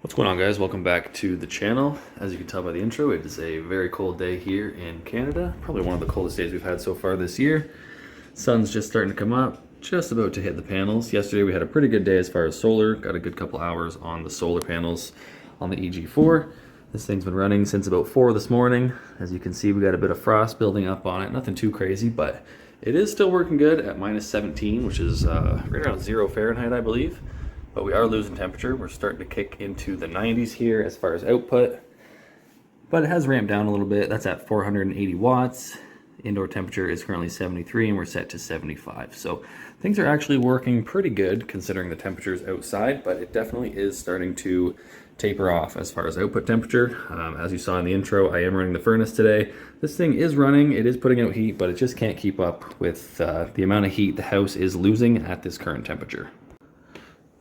What's going on, guys? Welcome back to the channel. As you can tell by the intro, it is a very cold day here in Canada. Probably one of the coldest days we've had so far this year. Sun's just starting to come up, just about to hit the panels. Yesterday we had a pretty good day as far as solar. Got a good couple hours on the solar panels on the EG4. This thing's been running since about 4 this morning. As you can see, we got a bit of frost building up on it. Nothing too crazy, but it is still working good at minus 17, which is right around 0 Fahrenheit, I believe. But we are losing temperature. We're starting to kick into the 90s here as far as output. But it has ramped down a little bit. That's at 480 watts. Indoor temperature is currently 73 and we're set to 75. So things are actually working pretty good considering the temperatures outside, but it definitely is starting to taper off as far as output temperature. As you saw in the intro, I am running the furnace today. This thing is running, it is putting out heat, but it just can't keep up with the amount of heat the house is losing at this current temperature.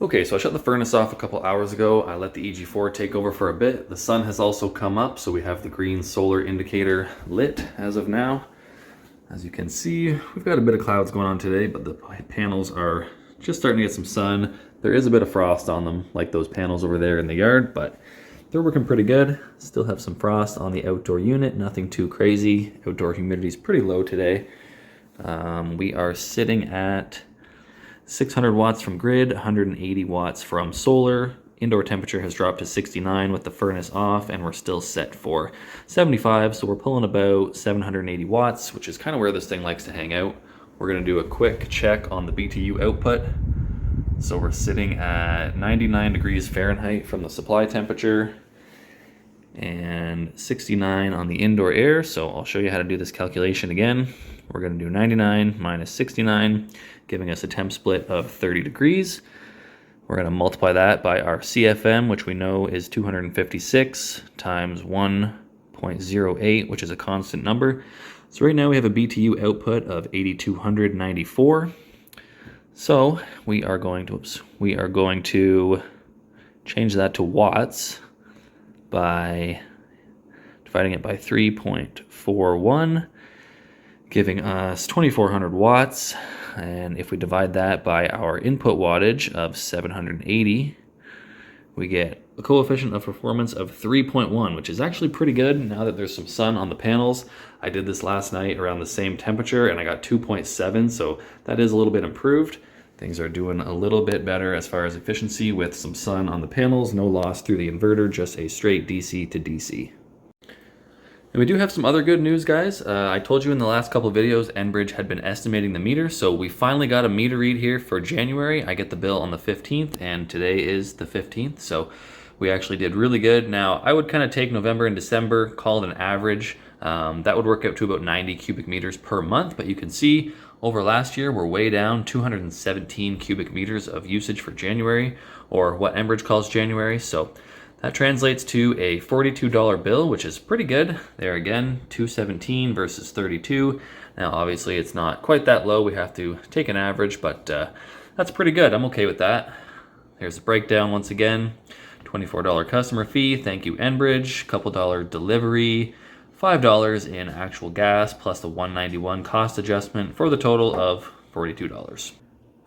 Okay, so I shut the furnace off a couple hours ago. I let the EG4 take over for a bit. The sun has also come up, so we have the green solar indicator lit as of now. As you can see, we've got a bit of clouds going on today, but the panels are just starting to get some sun. There is a bit of frost on them, like those panels over there in the yard, but they're working pretty good. Still have some frost on the outdoor unit, nothing too crazy. Outdoor humidity is pretty low today. We are sitting at 600 watts from grid, 180 watts from solar. Indoor temperature has dropped to 69 with the furnace off, and we're still set for 75, so we're pulling about 780 watts, which is kind of where this thing likes to hang out. We're going to do a quick check on the BTU output. So we're sitting at 99 degrees Fahrenheit from the supply temperature and 69 on the indoor air. So I'll show you how to do this calculation again. We're going to do 99 minus 69, giving us a temp split of 30 degrees. We're going to multiply that by our CFM, which we know is 256 times 1.08, which is a constant number. So right now we have a BTU output of 8,294. So we are going to change that to watts by dividing it by 3.41, giving us 2,400 watts. And if we divide that by our input wattage of 780, we get a coefficient of performance of 3.1, which is actually pretty good now that there's some sun on the panels. I did this last night around the same temperature and I got 2.7, so that is a little bit improved. Things are doing a little bit better as far as efficiency with some sun on the panels, no loss through the inverter, just a straight DC to DC. And we do have some other good news, guys. I told you in the last couple of videos, Enbridge had been estimating the meter, so we finally got a meter read here for January. I get the bill on the 15th, and today is the 15th, so we actually did really good. Now, I would kind of take November and December, call it an average. That would work out to about 90 cubic meters per month, but you can see over last year, we're way down, 217 cubic meters of usage for January, or what Enbridge calls January, so that translates to a $42 bill, which is pretty good. There again, 217 versus 32. Now, obviously, it's not quite that low. We have to take an average, but that's pretty good. I'm okay with that. Here's the breakdown once again. $24 customer fee. Thank you, Enbridge. Couple dollar delivery. $5 in actual gas, plus the $191 cost adjustment for the total of $42.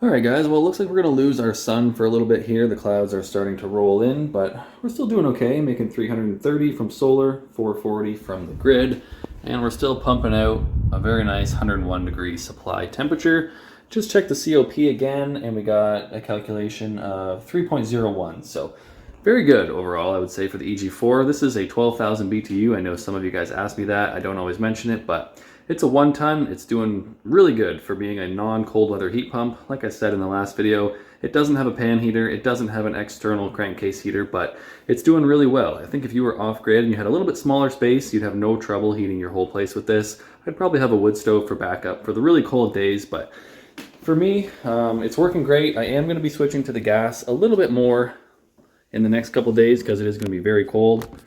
All right, guys, well, it looks like we're going to lose our sun for a little bit here. The clouds are starting to roll in, but we're still doing okay, making 330 from solar, 440 from the grid, and we're still pumping out a very nice 101 degree supply temperature. Just checked the COP again, and we got a calculation of 3.01, so very good overall, I would say, for the EG4. This is a 12,000 BTU. I know some of you guys ask me that. I don't always mention it, but it's a 1 ton. It's doing really good for being a non-cold weather heat pump. Like I said in the last video, it doesn't have a pan heater. It doesn't have an external crankcase heater, but it's doing really well. I think if you were off-grid and you had a little bit smaller space, you'd have no trouble heating your whole place with this. I'd probably have a wood stove for backup for the really cold days, but for me, it's working great. I am going to be switching to the gas a little bit more in the next couple days because it is going to be very cold.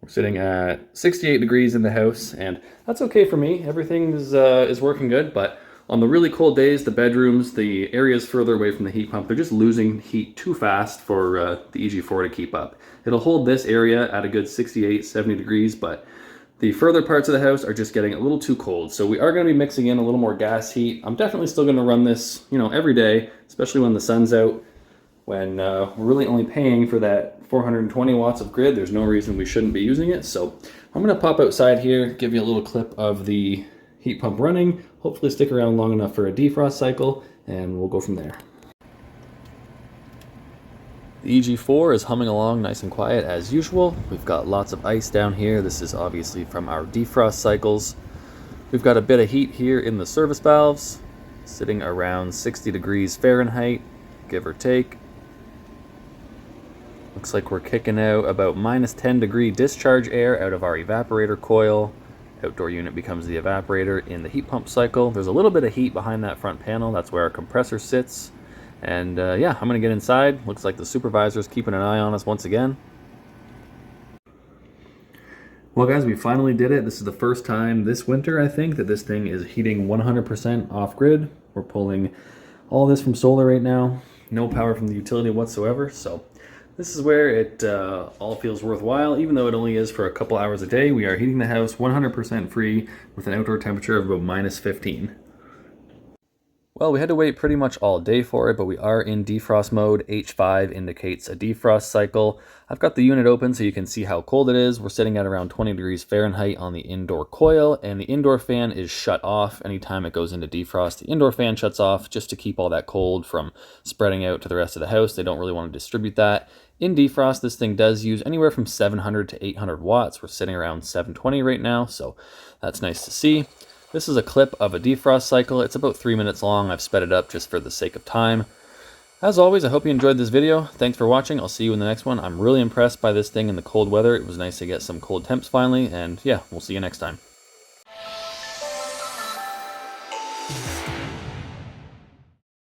We're sitting at 68 degrees in the house, and that's okay for me. Everything is working good, but on the really cold days, the bedrooms, the areas further away from the heat pump, they're just losing heat too fast for the EG4 to keep up. It'll hold this area at a good 68, 70 degrees, but the further parts of the house are just getting a little too cold. So we are going to be mixing in a little more gas heat. I'm definitely still going to run this, every day, especially when the sun's out. When we're really only paying for that 420 watts of grid, there's no reason we shouldn't be using it. So I'm going to pop outside here, give you a little clip of the heat pump running, hopefully stick around long enough for a defrost cycle, and we'll go from there. The EG4 is humming along nice and quiet as usual. We've got lots of ice down here. This is obviously from our defrost cycles. We've got a bit of heat here in the service valves, sitting around 60 degrees Fahrenheit, give or take. Looks like we're kicking out about minus 10 degree discharge air out of our evaporator coil. Outdoor unit becomes the evaporator in the heat pump cycle. There's a little bit of heat behind that front panel. That's where our compressor sits. And yeah, I'm gonna get inside. Looks like the supervisor's keeping an eye on us once again. Well guys, we finally did it. This is the first time this winter, I think, that this thing is heating 100% off grid. We're pulling all this from solar right now. No power from the utility whatsoever. So this is where it all feels worthwhile. Even though it only is for a couple hours a day, we are heating the house 100% free with an outdoor temperature of about minus 15. Well, we had to wait pretty much all day for it, but we are in defrost mode. H5 indicates a defrost cycle. I've got the unit open so you can see how cold it is. We're sitting at around 20 degrees Fahrenheit on the indoor coil, and the indoor fan is shut off anytime it goes into defrost. The indoor fan shuts off just to keep all that cold from spreading out to the rest of the house. They don't really want to distribute that. In defrost, this thing does use anywhere from 700 to 800 watts. We're sitting around 720 right now, so that's nice to see. This is a clip of a defrost cycle. It's about 3 minutes long. I've sped it up just for the sake of time. As always, I hope you enjoyed this video. Thanks for watching. I'll see you in the next one. I'm really impressed by this thing in the cold weather. It was nice to get some cold temps finally, and yeah, we'll see you next time.